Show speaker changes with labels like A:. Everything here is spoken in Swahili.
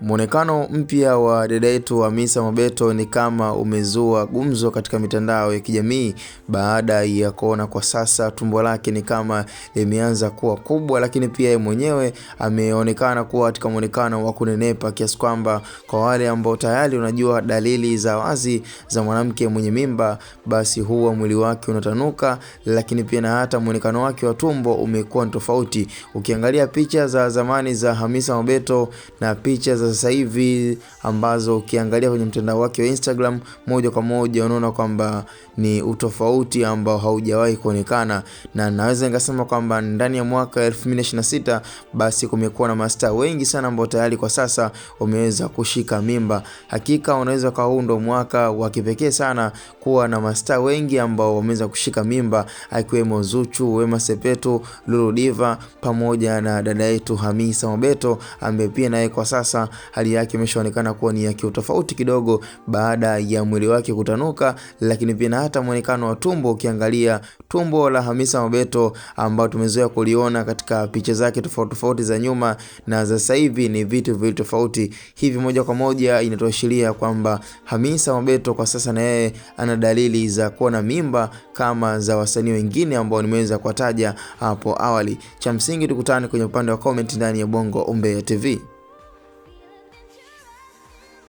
A: Muonekano mpya wa dada yetu Hamisa Mobeto ni kama umezua gumzo katika mitandao ya kijamii baada ya kuona kwa sasa tumbo lake ni kama limeanza kuwa kubwa, lakini pia yeye mwenyewe ameonekana kuwa katika muonekano wa kunenepa kiasi kwamba kwa wale ambao tayari unajua dalili za wazi za mwanamke mwenye mimba, basi huwa mwili wake unatanuka, lakini pia na hata muonekano wake wa tumbo umekuwa tofauti. Ukiangalia picha za zamani za Hamisa Mobeto na picha za sasa hivi ambazo ukiangalia kwenye mtandao wake wa Instagram, moja kwa moja unaona kwamba ni utofauti ambao haujawahi kuonekana. Na naweza nikasema kwamba ndani ya mwaka 2026 basi kumekuwa na mastaa wengi sana ambao tayari kwa sasa wameweza kushika mimba. Hakika unaweza kaundo mwaka wa kipekee sana kuwa na mastaa wengi ambao wameweza kushika mimba, akiwemo Zuchu, Wema Sepetu, Lulu Diva pamoja na dada yetu Hamisa Mobeto ambaye pia naye kwa sasa hali yake imeshaonekana kuwa ni ya kiutofauti kidogo baada ya mwili wake kutanuka, lakini pia hata muonekano wa tumbo. Ukiangalia tumbo la Hamisa Mobeto ambao tumezoea kuliona katika picha zake tofauti za nyuma na za sasa hivi ni vitu viwili tofauti. Hivi moja kwa moja inatoashiria kwamba Hamisa Mobeto kwa sasa na yeye ana dalili za kuwa na mimba kama za wasanii wengine ambao nimeweza kuwataja hapo awali. Cha msingi tukutane kwenye upande wa comment ndani ya Bongo Umbea TV.